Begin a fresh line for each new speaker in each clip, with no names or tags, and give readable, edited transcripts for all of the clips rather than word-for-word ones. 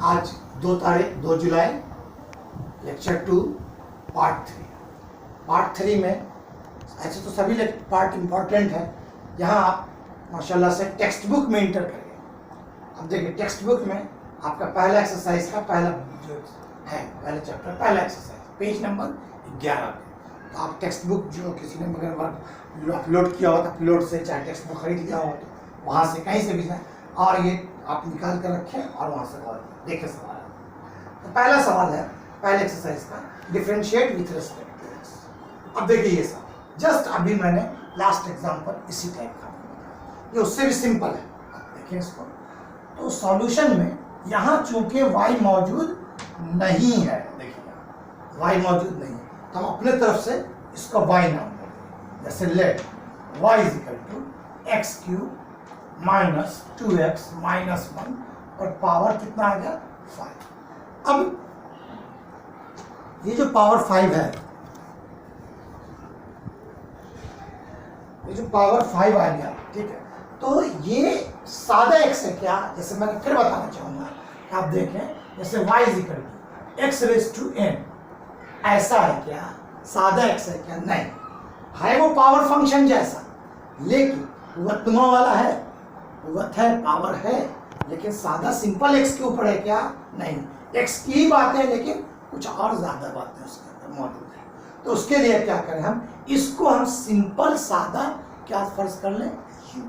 आज 2 जुलाई lecture 2 part 3। Part 3 में ऐसे तो सभी पार्ट इम्पॉर्टेंट है, यहाँ आप माशाल्लाह से टेक्स्ट बुक में इंटर करिए। अब देखिए टेक्स्ट बुक में आपका पहला एक्सरसाइज का पहला जो है पहले चैप्टर पहला एक्सरसाइज पेज नंबर 11 पे। तो आप टेक्स्ट बुक जो किसी ने मगर अपलोड किया हो तो अपलोड से चाहे टेक्स्ट बुक खरीद लिया हो तो वहाँ से कहीं से भी जाए और ये आप निकाल कर रखें और वहाँ से और देखें सवाल। तो पहला सवाल है पहले एक्सरसाइज का, differentiate with respect to x. अब देखिए ये सवाल जस्ट अभी मैंने लास्ट एग्जाम्पल इसी टाइप का बताया, ये उससे भी सिंपल है। अब देखिए इसको, तो सॉल्यूशन में यहाँ चूंकि y मौजूद नहीं है, देखिए y मौजूद नहीं है तो हम अपने तरफ से इसको y नाम देंगे। जैसे let y is equal to x cube minus 2x minus 1 और पावर कितना आ गया 5। अब ये जो पावर 5 है, ये जो पावर 5 आ गया, ठीक है, तो ये सादा x है क्या? जैसे मैंने फिर बताना चाहूंगा कि आप देखें जैसे y is equal to x raise to n, ऐसा है क्या? सादा x है क्या? नहीं है, वो पावर फंक्शन जैसा, लेकिन वत्तुमा वाला है, वत है, पावर है, लेकिन सादा सिंपल x के ऊपर है क्या? नहीं, x की ही बात है लेकिन कुछ और ज्यादा बातें उसके अंदर मौजूद है। तो उसके लिए क्या करें हम, इसको हम सिंपल सादा क्या फर्ज कर लें u।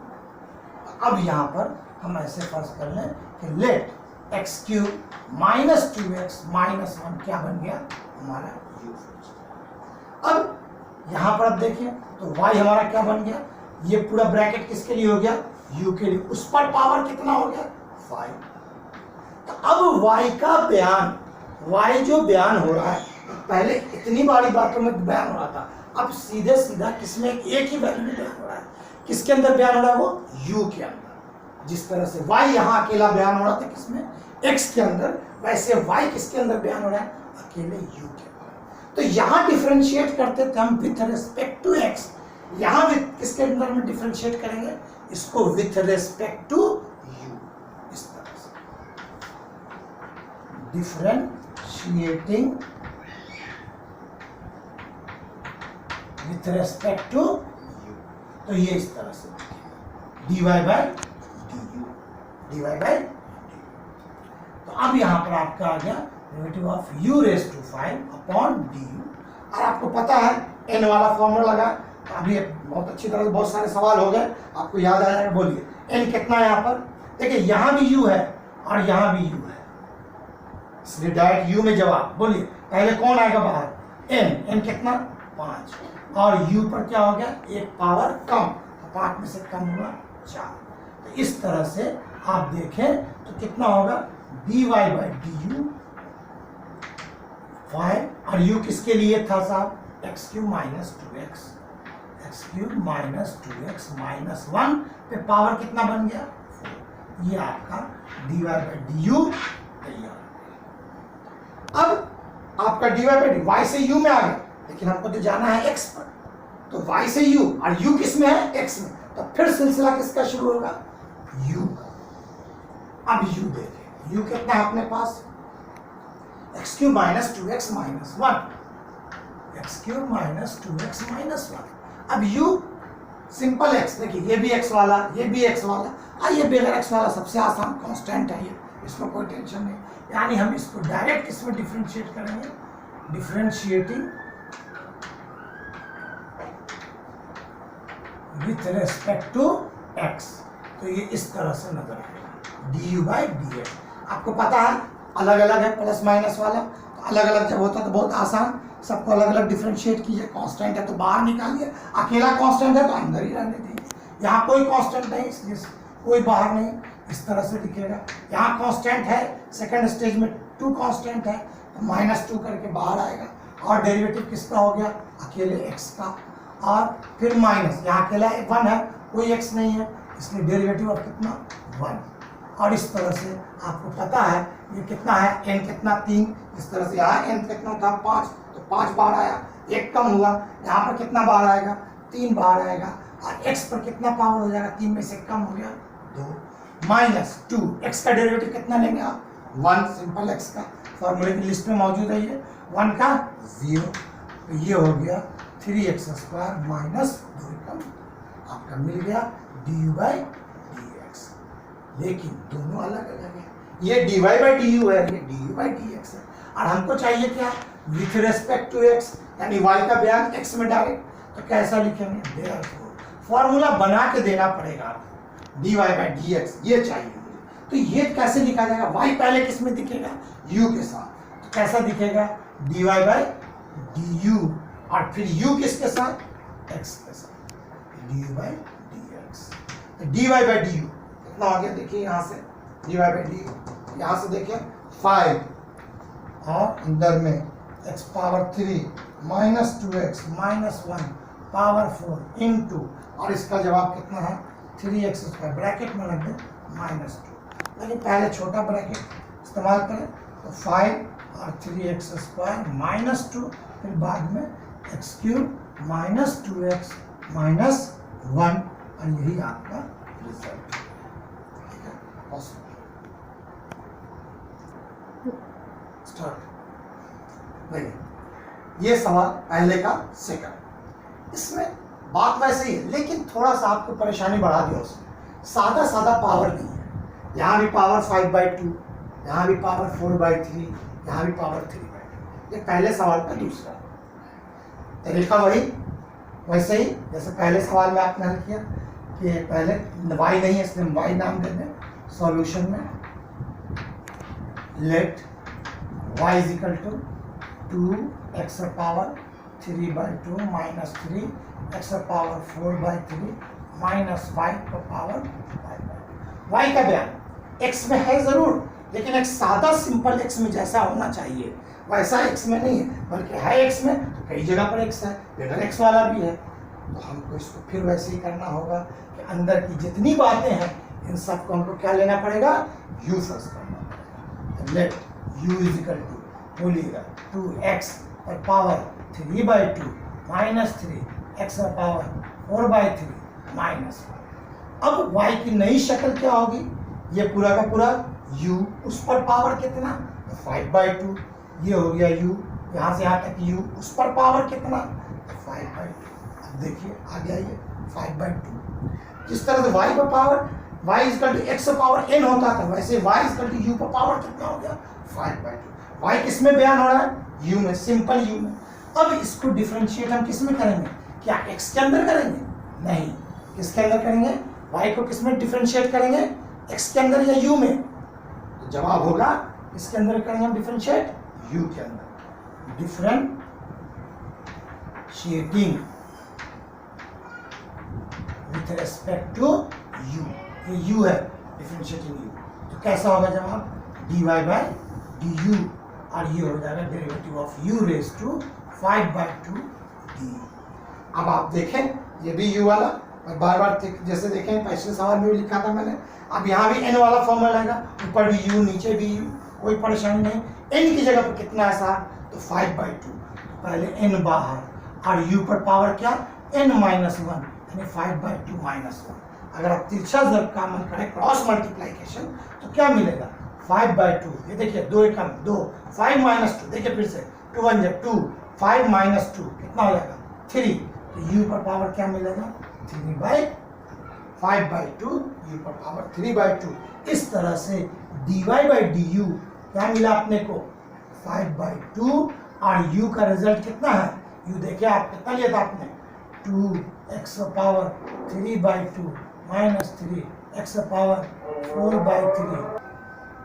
अब यहाँ पर हम ऐसे फर्ज कर लें कि let x cube minus 2x minus 1 क्या बन गया हमारा u। अब यहाँ पर अब देखिए तो y हमारा क्या बन गया, ये पूरा ब्रैकेट किसके लिए हो गया? u के लिए। उस पर पावर कितना हो गया 5। तो अब y का बयान, y जो बयान हो रहा है, पहले इतनी बड़ी बातों में बयान हो रहा था, अब सीधे सीधा किसमें एक ही वैल्यू में बयान हो रहा है। किसके अंदर बयान हो रहा है? वो u के अंदर। जिस तरह से y यहाँ अकेला बयान हो रहा था किसमें, x के अंदर, वैसे y किसके अंदर बयान हो रहा है? अकेले u के अंदर। तो यहाँ डिफरेंशिएट करते थे हम विथ रिस्पेक्ट टू x, यहाँ किसके अंदर में डिफरेंशिएट करेंगे? इसको विथ रिस्पेक्ट टू u। इस तरह से differentiating with respect to u, तो ये इस तरह से dy बाय dy बाय। तो अब यहाँ पर आपका आ गया derivative of u raise to 5 upon du। और आपको पता है n वाला फॉर्मूला लगा, अभी बहुत अच्छी तरह से बहुत सारे सवाल हो गए, आपको याद आ जाएगा। बोलिए n कितना है यहाँ पर? देखिए यहाँ भी u है और यहाँ भी u है, इसलिए डायरेक्ट u में जवाब। बोलिए पहले कौन आएगा बाहर? n कितना 5 और u पर क्या हो गया? एक पावर कम, तो 5 में से कम हुआ 4। तो इस तरह से आप देखें तो कितना होगा dy बाई du 5 और u किसके लिए था साहब? X cube minus 2x, x cube minus 2x minus 1 पे पावर कितना बन गया 4। ये आपका dy बाई du तैयार। अब आपका dy बाई du y से u में आ गया, लेकिन हमको तो जाना है x पर, तो y से u और u किस में है? x में। तो फिर सिलसिला किसका शुरू होगा? u। अब u देखें, u कितना है अपने पास? X cube minus 2x minus 1, x cube minus 2x minus 1। अब u सिंपल x, देखिए ये भी x वाला, ये भी x वाला, ये बगैर x वाला सबसे आसान कांस्टेंट है, ये इसमें कोई टेंशन नहीं। यानी हम इसको डायरेक्ट इसमें डिफरेंशिएट करेंगे, differentiating with respect to x। तो ये इस तरह से नजर आएगा du बाई dx। आपको पता है अलग अलग है प्लस माइनस वाला, तो अलग अलग जब होता है तो बहुत आसान, सबको अलग अलग डिफरेंशिएट कीजिए। कांस्टेंट है तो बाहर निकालिए, अकेला कांस्टेंट है तो अंदर ही रहने दीजिए। यहाँ कोई कांस्टेंट नहीं इसलिए कोई बाहर नहीं, इस तरह से दिखेगा। यहाँ कांस्टेंट है, सेकंड स्टेज में 2 कांस्टेंट है तो -2 करके बाहर आएगा। और डेरिवेटिव किसका हो गया? अकेले x का, और फिर माइनस, यहाँ अकेला 1 है, कोई x नहीं है, इसलिए डेरिवेटिव ऑफ कितना 1। और इस तरह से आपको पता है ये कितना है, n कितना 3, इस तरह से यहाँ n कितना था 5, तो 5 बाहर आया, 1 कम हुआ, यहाँ पर कितना बाहर आएगा 3 बाहर आएगा, और x पर कितना पावर हो जाएगा 3 में से कम हो गया 2 -2। x का डेरिवेटिव कितना लेंगे आप 1 सिंपल x का फॉर्मूले की लिस्ट में मौजूद है, ये 1 का 0, तो ये हो गया 3x² माइनस 2 कम आपका मिल गया du/dx। लेकिन दोनों अलग अलग है, ये dy/du है, ये du/dx है, और हमको चाहिए क्या, विथ रेस्पेक्ट टू x, यानी y का बयान x में डायरेक्ट, तो कैसा लिखेंगे, देयरफॉर फॉर्मूला बना के देना पड़ेगा आपको, dy/dx ये चाहिए मुझे। तो ये कैसे लिखा जाएगा, y पहले किस में दिखेगा, u के साथ, तो कैसा दिखेगा dy/du, और फिर u किसके साथ, x के साथ, du/dx। तो dy/du कितना हो गया, देखिए यहाँ से dy/du, यहाँ से देखिए 5 और अंदर में x power 3 minus 2x minus 1 power 4 into, और इसका जवाब कितना है 3x², ब्रैकेट में लग गया -2, लेकिन पहले छोटा ब्रैकेट इस्तेमाल करें, तो 5 और 3x² माइनस 2, फिर बाद में x³ माइनस 2x माइनस 1, और यही आपका रिजल्ट, ठीक है। स्टार्ट। देखिए ये सवाल पहले का सेकंड, इसमें बात वैसे ही है, लेकिन थोड़ा सा आपको परेशानी बढ़ा दिया उसमें, सादा पावर नहीं है, यहाँ भी पावर 5/2, यहाँ भी पावर 4/3, यहाँ भी पावर 3/2, ये पहले सवाल का दूसरा तरीका वही वैसे ही जैसे पहले सवाल में आपने हल किया कि पहले y नहीं है इसलिए y नाम दे दें, सॉल्यूशन में let y is equal to 2x power 3/2 minus 3x power 4/3 minus 5 का पावर 5/2। y का बयान x में है जरूर, लेकिन एक सादा सिंपल x में जैसा होना चाहिए वैसा x में नहीं है, बल्कि है x में तो कई जगह पर x है, बगैर x वाला भी है, तो हमको इसको फिर वैसे ही करना होगा कि अंदर की जितनी बातें हैं इन सबको हमको क्या लेना पड़ेगा, u फर्स्ट करना पड़ेगा। Let u is equal to, बोलिएगा 2x पर पावर 3/2 माइनस 3x पर पावर 4/3 माइनस 5। अब y की नई शक्ल क्या होगी, ये पूरा का पूरा u, उस पर पावर कितना, 5/2, ये हो गया u, यहाँ से यहाँ तक u, उस पर पावर कितना, 5/2। अब देखिए आ गया ये 5/2। जिस तरह से y पर power y equal to x power n होता था, वैसे y इक्वल टू u पर पावर कितना हो गया, 5/2। y किस में बयान हो रहा है, u में, सिंपल u में। अब इसको डिफरेंशिएट हम किस में करेंगे, क्या x के अंदर करेंगे, नहीं, किसके अंदर करेंगे, y को किस में डिफरेंशिएट करेंगे, x के अंदर या u में, तो जवाब होगा इसके अंदर करेंगे हम डिफरेंशिएट, u के अंदर, differentiating with respect to u, ये u है, डिफरेंशिएटिंग u, तो कैसा होगा जवाब, dy/du, और ये हो जाएगा derivative of u raise to 5/2 d। अब आप देखें ये भी u वाला, और बार बार जैसे देखें पिछले सवाल में भी लिखा था मैंने, अब यहाँ भी n वाला फॉर्मूला आएगा, ऊपर भी u नीचे भी u, कोई परेशानी नहीं, n की जगह पर कितना ऐसा, तो 5/2, पहले n बाहर, और u पर पावर क्या, n माइनस 1, यानी 5/2 माइनस 1। अगर आप तिरछा ज़रूर का मन करें, क्रॉस मल्टीप्लाइकेशन, तो क्या मिलेगा, 5/2, ये देखिए 2 एकम 2, 5 माइनस 2, देखिए फिर से 2 1 जब 2, 5 माइनस 2 कितना हो जाएगा 3, तो u पर पावर क्या मिलेगा, 3/5/2, u पर पावर 3/2। इस तरह से dy/du क्या मिला अपने को, 5/2, और u का रिजल्ट कितना है, u देखिए आप कितना लिया था आपने, 2x power 3/2 minus 3x power 4/3।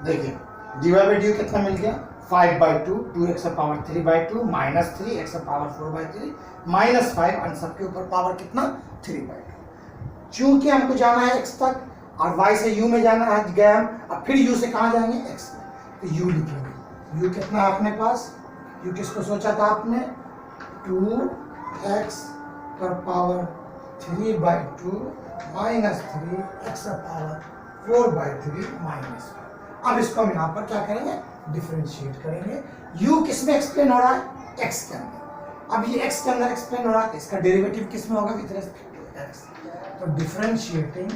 देखिए dy/du कितना मिल गया, 5/2, 2x power 3/2 minus 3x power 4/3 minus 5, और सबके ऊपर पावर कितना, 3/2। चूंकि हमको जाना है x तक और y से u में जाना है, गए हम, अब फिर u से कहाँ जाएंगे, x में, तो u लिखेंगे, u कितना है अपने पास, u किसको सोचा था आपने, 2x पर power 3/2 minus 3x power 4/3 minus 5। अब इसको हम यहाँ पर क्या करेंगे, डिफरेंशिएट करेंगे, u किस में एक्सप्लेन हो रहा है, x के अंदर, अब ये x के अंदर एक्सप्लेन हो रहा है, इसका डेरिवेटिव किस में होगा, विद रेस्पेक्ट टू x, तो differentiating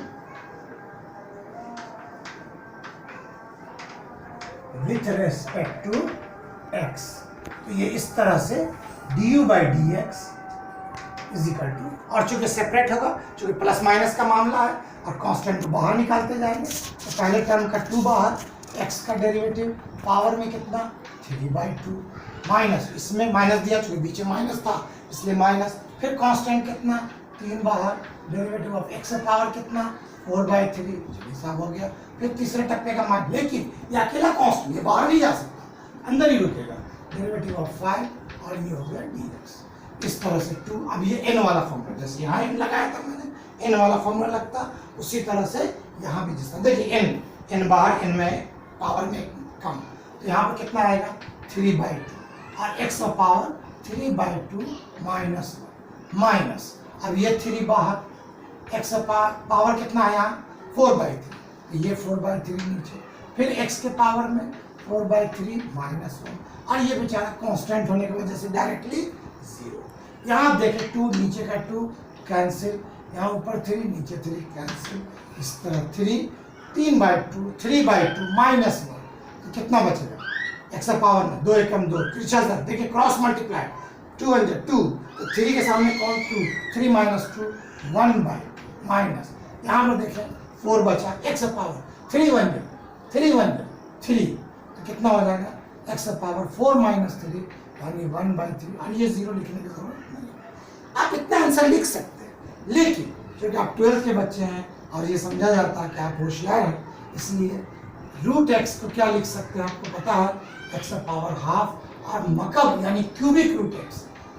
with respect to x। तो ये इस तरह से du by dx is equal to, और चूंकि सेपरेट होगा, चूंकि प्लस माइनस का मामला है और कांस्टेंट को बाहर निकालते जाएंगे, तो पहले टर्म का 2 बाहर, x का डेरिवेटिव पावर में कितना 3/2 माइनस, इसमें माइनस दिया चूंकि बीच में माइनस था इसलिए माइनस, फिर कांस्टेंट कितना 3 बाहर, डेरिवेटिव ऑफ x पावर कितना 4/3, हिसाब हो गया। फिर तीसरे टप्पे का मान, लेकिन ये अकेला कांस्टेंट, ये बाहर नहीं जा सकता, अंदर ही रुकेगा, डेरिवेटिव ऑफ 5 और ये हो गया dx। इस तरह से 2, अब ये n वाला फॉर्मूला, जैसे यहाँ n लगाया था मैंने, n वाला फॉर्मूला लगता, उसी तरह से यहाँ भी जिस तरह देखिए n बाहर, n में पावर में कम, तो यहाँ पर कितना आएगा 3/2 और x का पावर 3/2 माइनस माइनस, अब ये 3 बाहर, x का पावर कितना है यहाँ 4/3, तो ये 4/3 नीचे, फिर x के पावर में 4/3 माइनस 1, और ये बेचारा कांस्टेंट होने की वजह से डायरेक्टली 0। यहाँ आप देखें 2 नीचे का 2 कैंसिल, यहाँ ऊपर 3 नीचे 3 कैंसिल, इस तरह 3/2 माइनस 1, तो कितना बचेगा x पावर में 2 एकम 2, त्रिछा देखिए क्रॉस मल्टीप्लाई 200 2, तो 3 के सामने कौन 2, 3 माइनस 2 1/, माइनस यहाँ पर देखें 4 बचा, x पावर 3 तो कितना हो जाएगा x पावर 4 माइनस 3 यानी 1/3, और ये 0 लिखने की जरूरत नहीं। आप इतना आंसर लिख सकते हैं, लेकिन क्योंकि आप 12th के बच्चे हैं और ये समझा जाता है कि आप होशियार हैं, इसलिए रूट x को क्या लिख सकते हैं आपको पता है, x पावर हाफ, और मकब यानी क्यूबिक रूट x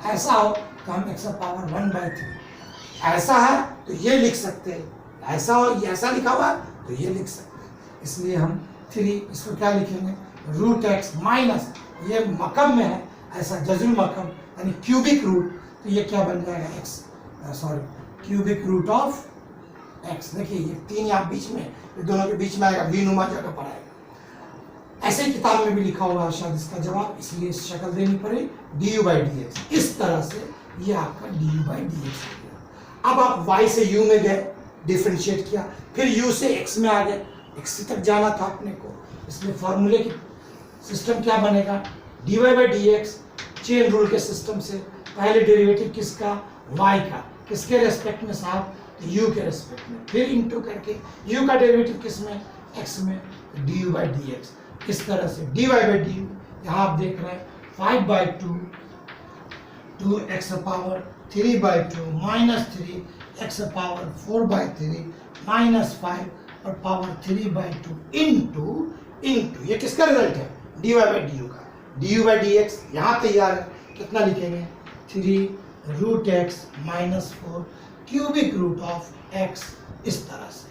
ऐसा हो तो हम x पावर 1/3, ऐसा है तो ये लिख सकते हैं, ऐसा हो ये ऐसा लिखा हुआ तो ये लिख सकते हैं, इसलिए हम 3 इसको क्या लिखेंगे रूट x माइनस, ये मकब में है ऐसा जजुल मकब यानी क्यूबिक रूट, तो ये क्या बन जाएगा क्यूबिक रूट ऑफ x। देखिए ये 3 यहाँ बीच में, ये दोनों के बीच में आएगा, वी नुमा जगह पर आएगा, ऐसे ही किताब में भी लिखा हुआ है शायद इसका जवाब, इसलिए शक्ल देनी पड़े du/dx, इस तरह से ये आपका du/dx हो गया। अब आप y से u में गए, डिफरेंशिएट किया, फिर u से x में आ गए, x तक जाना था अपने को, इसलिए फॉर्मूले की सिस्टम क्या बनेगा dy/dx, चेन रूल के सिस्टम से पहले डेरिवेटिव किसका y का, किसके रेस्पेक्ट में साहब u के रेस्पेक्ट में, फिर इंटू करके u का डेरिवेटिव किस में x में, du/dx, इस तरह से dy/du, यहाँ आप देख रहे हैं 5/2 2x power 3/2 minus 3 x power 4/3 minus 5 और पावर 3/2 इंटू ये किसका रिजल्ट है dy/du का, du/dx यहाँ तैयार है, कितना लिखेंगे 3 root x minus 4 cubic root of x, इस तरह से।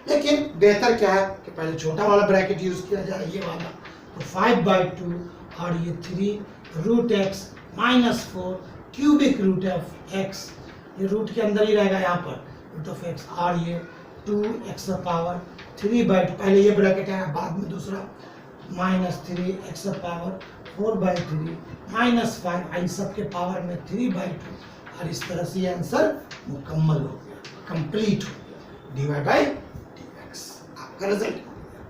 लेकिन बेहतर क्या है कि पहले छोटा वाला ब्रैकेट यूज किया जाए, ये वाला, तो 5/2 और ये 3 root x minus 4 cubic root of x, ये रूट के अंदर ही रहेगा यहाँ पर रूट ऑफ x, और ये 2x पावर 3/2, पहले ये ब्रैकेट है बाद में दूसरा, माइनस 3x पावर 4/3 माइनस 5, इन सब के पावर में 3/2, और इस तरह से ये आंसर मुकम्मल हो गया, कंप्लीट हो गया dy/dx, आपका रिजल्ट हो गया।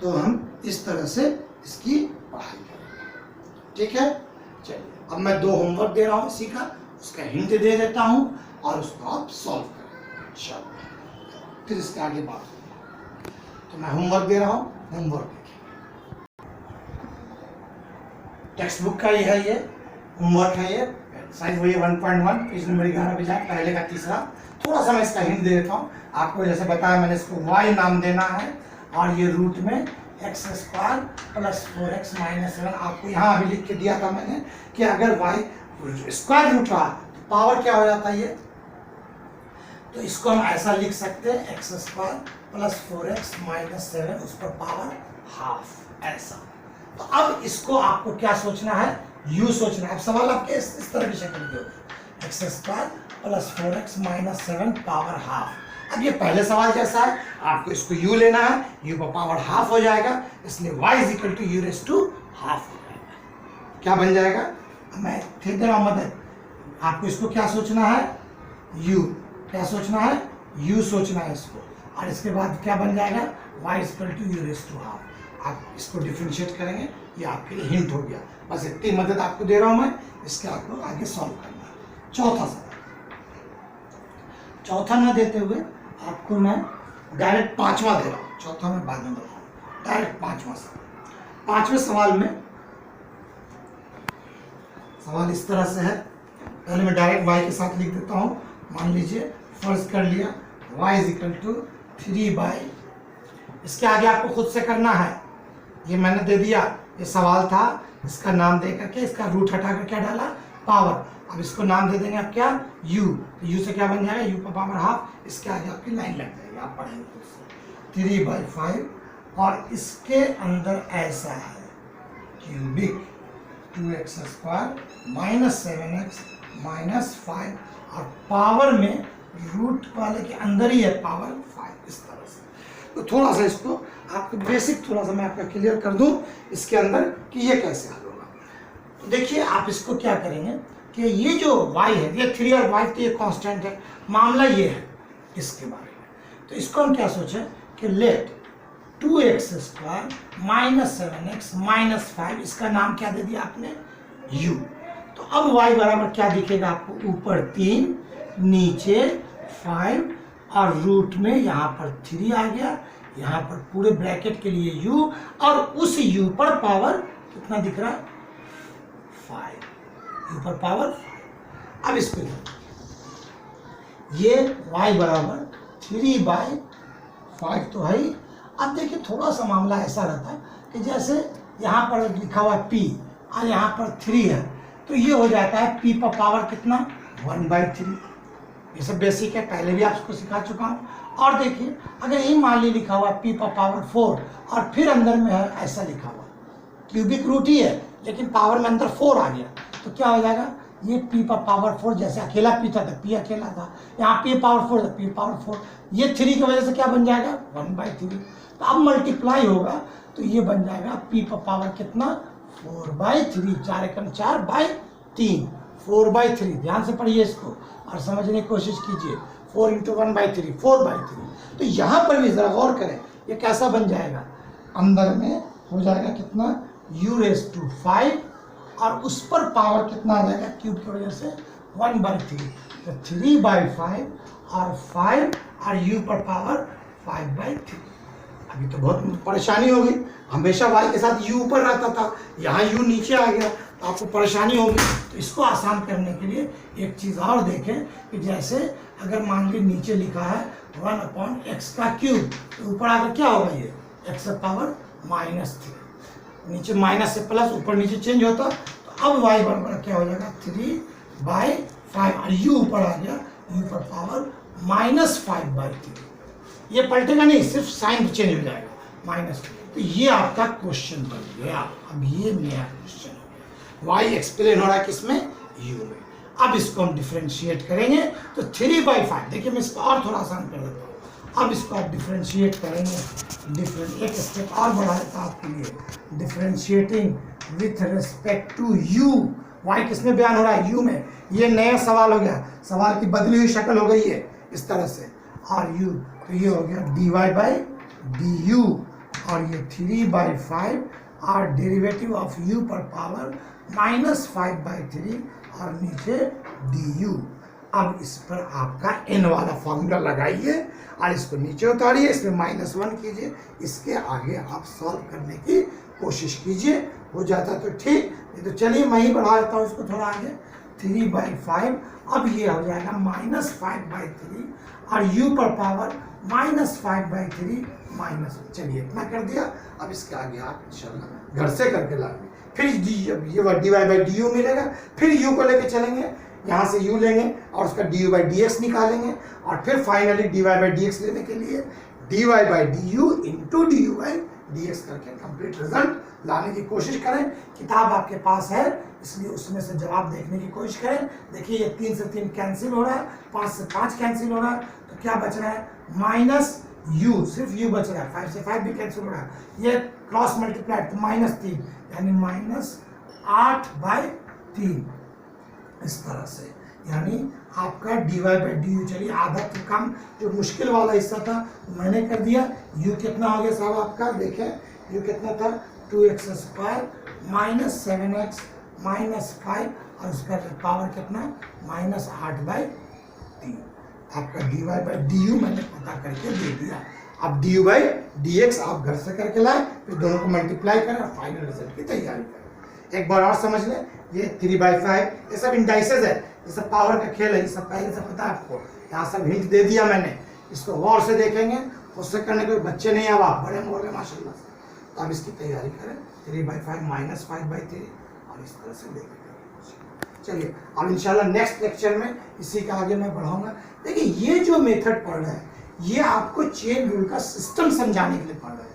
तो हम इस तरह से इसकी पढ़ाई करेंगे, ठीक है। चलिए अब मैं 2 होमवर्क दे रहा हूँ इसी का, उसका हिंट दे देता हूँ और उसको आप सॉल्व करें, चलो फिर इसके आगे बात होगी। तो मैं होमवर्क दे रहा हूँ, होमवर्क देखिए, टेक्स्ट बुक का ये है, ये होमवर्क है, ये साइज वही 1.1, पेज नंबर 11 पे जाए, पहले का तीसरा। थोड़ा सा मैं इसका हिंट दे देता हूँ आपको, जैसे बताया मैंने इसको y नाम देना है, और ये रूट में x² प्लस 4x माइनस 7, आपको यहाँ अभी लिख के दिया था मैंने कि अगर y स्क्वायर रूट रहा तो पावर क्या हो जाता है ये, तो इसको हम ऐसा लिख सकते हैं x² प्लस 4x माइनस 7 उस पर पावर हाफ, ऐसा। तो अब इसको आपको क्या सोचना है, u सोचना है। अब सवाल आपके इस तरह की शक्ल में होगा, x² plus 4x minus 7 power half. अब ये पहले सवाल जैसा है, आपको इसको u लेना है, u का पावर हाफ हो जाएगा, इसलिए y is equal to u raise to half हो जाएगा। क्या बन जाएगा, मैं फिर दे रहा हूँ मदद, आपको इसको क्या सोचना है, u, क्या सोचना है, u सोचना है इसको, और इसके बाद क्या बन जाएगा y is equal to u raise to half. आप इसको डिफ्रेंशिएट करेंगे, ये आपके लिए हिंट हो गया। बस इतनी मदद आपको दे रहा हूँ मैं, इसके आपको आगे सॉल्व करना है। चौथा सवाल, चौथा ना देते हुए आपको मैं डायरेक्ट पांचवा दे रहा हूँ, चौथा मैं बाद में बताऊँ, डायरेक्ट पांचवा सवाल। पांचवें सवाल में सवाल इस तरह से है, पहले मैं डायरेक्ट y के साथ लिख देता हूँ। मान लीजिए फर्ज कर लिया y इज इक्वल टू 3/, इसके आगे आपको खुद से करना है, ये मैंने दे दिया, ये सवाल था, इसका नाम दे करके इसका रूट हटा कर क्या डाला, पावर। अब इसको नाम दे देंगे आप क्या, u, तो u से क्या बन जाएगा, u का पावर हाफ, इसके आगे आपकी लाइन लग जाएगी, आप पढ़ेंगे खुद से 3/5, और इसके अंदर ऐसा है cubic 2x² minus 7x minus 5, और पावर में रूट वाले के अंदर ही है पावर 5, इस तरह से। तो थोड़ा सा इसको आपको बेसिक थोड़ा सा मैं आपका क्लियर कर दूं इसके अंदर कि ये कैसे हल होगा। तो देखिए आप इसको क्या करेंगे कि ये जो y है, ये 3 और 5 तो ये कांस्टेंट है, मामला ये है इसके बारे में। तो इसको हम क्या सोचें कि late 2x² minus 7x minus 5, इसका नाम क्या दे दिया आपने, u। तो अब y बराबर क्या दिखेगा आपको, ऊपर 3, नीचे 5, और रूट में यहाँ पर 3 आ गया, यहाँ पर पूरे ब्रैकेट के लिए u, और उस u पर पावर कितना दिख रहा है, 5, u पर पावर 5। अब इसको ये y बराबर 3/5 तो है ही। अब देखिए थोड़ा सा मामला ऐसा रहता है कि जैसे यहाँ पर लिखा हुआ p और यहाँ पर 3 है, तो ये हो जाता है p पर पावर कितना, 1/3। ये सब बेसिक है, पहले भी आपको सिखा चुका हूँ। और देखिए अगर यही मान ली लिखा हुआ p पर पावर 4, और फिर अंदर में है ऐसा लिखा हुआ, क्यूबिक रूट ही है लेकिन पावर में अंदर 4 आ गया, तो क्या हो जाएगा, ये p पर पावर 4, जैसे अकेला p था तो p अकेला था, यहाँ p पावर 4 तो p पावर 4, ये 3 की वजह से क्या बन जाएगा, 1/3। तो अब मल्टीप्लाई होगा तो ये बन जाएगा p पर पावर कितना, 4/3, 4 एकम 4/3, 4/3। ध्यान से पढ़िए इसको और समझने की कोशिश कीजिए, 4 × 1/3, 4/3। तो यहाँ पर भी जरा गौर करें, ये कैसा बन जाएगा, अंदर में हो जाएगा कितना, u⁵, और उस पर पावर कितना आ जाएगा, क्यूब की वजह से 1/3, तो 3/5 और 5, और u पर पावर 5/3। अभी तो बहुत परेशानी होगी, हमेशा y के साथ u ऊपर रहता था, यहाँ u नीचे आ गया तो आपको परेशानी होगी। तो इसको आसान करने के लिए एक चीज़ और देखें कि जैसे अगर मान लीजिए नीचे लिखा है 1/x का क्यूब, तो ऊपर आकर क्या होगा, ये x का पावर -3, नीचे माइनस से प्लस, ऊपर नीचे चेंज होता। तो अब y बराबर क्या हो जाएगा, 3/5, और u ऊपर आ गया, u पर पावर -5/3। ये पलटेगा नहीं, सिर्फ साइन चेंज हो जाएगा, माइनस। तो ये आपका क्वेश्चन बन गया। अब ये नया क्वेश्चन हो गया, y एक्सप्लेन हो रहा है किसमें, u में। अब इसको हम डिफ्रेंशिएट करेंगे तो 3/5, देखिए मैं इसको और थोड़ा आसान कर देता हूँ। अब इसको आप डिफ्रेंशिएट करेंगे, एक स्टेप और बढ़ा देता हूँ आपके लिए, differentiating with respect to u। y किसमें बयान हो रहा है, u में। ये नया सवाल हो गया, सवाल की बदली हुई शक्ल हो गई है इस तरह से, और u, तो ये हो गया dy/du, और ये 3/5, और डेरिवेटिव ऑफ u पर पावर -5/3, और नीचे du। अब इस पर आपका n वाला फॉर्मूला लगाइए और इसको नीचे उतारिए, इसमें -1 कीजिए, इसके आगे आप सॉल्व करने की कोशिश कीजिए, हो जाता तो ठीक, नहीं तो चलिए मैं ही बढ़ा देता हूँ इसको थोड़ा आगे, 3/5। अब ये हो जाएगा -5/3, और u पर पावर -5/3 -1। चलिए इतना कर दिया। अब इसके आगे आप इंशाल्लाह घर से करके लाएंगे, फिर ये dy/du मिलेगा, फिर u को लेके चलेंगे, यहाँ से u लेंगे और उसका du/dx निकालेंगे, और फिर फाइनली dy/dx लेने के लिए dy/du इंटू du/dx करके कंप्लीट रिजल्ट लाने की कोशिश करें। किताब आपके पास है इसलिए उसमें से जवाब देखने की कोशिश करें। देखिए ये 3 से 3 कैंसिल हो रहा है, 5 से 5 कैंसिल हो रहा है, तो क्या बच रहा है, -u, सिर्फ u बच रहा है, 5 से 5 भी कैंसिल हो रहा है, ये क्रॉस मल्टीप्लाई तो -3, यानी -8/3, इस तरह से। यानी आपका dy/du, चलिए आधा तो काम जो मुश्किल वाला हिस्सा था मैंने कर दिया। u कितना हो गया साहब आपका, देखें ये कितना था 2x square minus 7x minus 5 और उसका पावर कितना -8/3। आपका dy बाई du मैंने पता करके दे दिया। अब du बाई dx आप घर से करके लाए, फिर दोनों को मल्टीप्लाई करें और फाइनल रिजल्ट की तैयारी करें। एक बार और समझ लें, ये 3/5 ये सब इंडाइसेस है, ये सब पावर का खेल है, ये सब पहले से पता है आपको, यहाँ सब हिंट दे दिया मैंने। इसको गौर से देखेंगे, उससे करने के बच्चे नहीं, अब आप बड़े हो गए माशाल्लाह से, तो आप इसकी तैयारी करें। 3/5 माइनस 5/3 और इस तरह से देखेंगे। चलिए अब इंशाल्लाह नेक्स्ट लेक्चर में इसी का आगे मैं बढ़ाऊंगा। देखिए ये जो मेथड पढ़ रहे हैं ये आपको चेन रूल का सिस्टम समझाने के लिए पढ़ रहे हैं,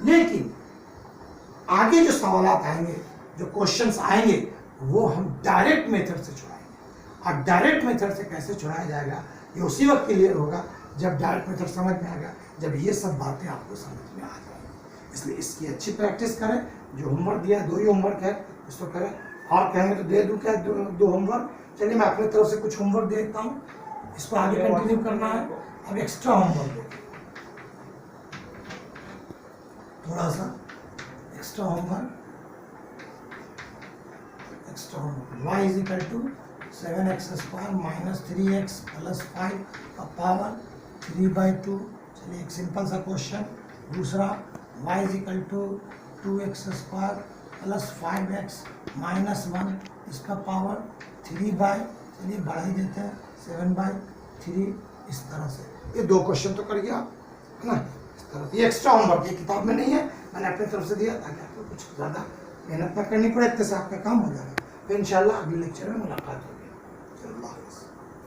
लेकिन आगे जो सवालात आएंगे, जो क्वेश्चंस आएंगे, वो हम डायरेक्ट मेथड से छुड़ाएंगे। और डायरेक्ट मेथड से कैसे छुड़ाया जाएगा ये उसी वक्त क्लियर होगा जब डायरेक्ट मेथड समझ में आएगा, जब ये सब बातें आपको समझ में आ जाएंगी। इसलिए इसकी अच्छी प्रैक्टिस करें। जो होमवर्क दिया 2 ही होमवर्क है, इसको करें। और कहेंगे तो दे दूं क्या 2 होमवर्क? चलिए मैं अपनी तरफ से कुछ होमवर्क दे देता हूँ, इसको आगे कंटिन्यू करना है। अब एक्स्ट्रा होमवर्क देखिए, थोड़ा सा extra homework. y is equal to 7x square minus 3x plus 5 का पावर 3/2। चलिए एक सिंपल सा क्वेश्चन। दूसरा y is equal to 2x square plus 5x minus 1 इसका पावर 3/, चलिए बढ़ा ही देते हैं 7/3। इस तरह से ये 2 क्वेश्चन तो कर गया है ना, इस तरह से। ये एक्स्ट्रा होमवर्क ये किताब में नहीं है, मैंने अपनी तरफ से दिया ताकि आपको कुछ ज़्यादा मेहनत ना करनी पड़े, इतने से आपका काम हो जाएगा। फिर इंशाल्लाह अगले लेक्चर में मुलाकात होगी।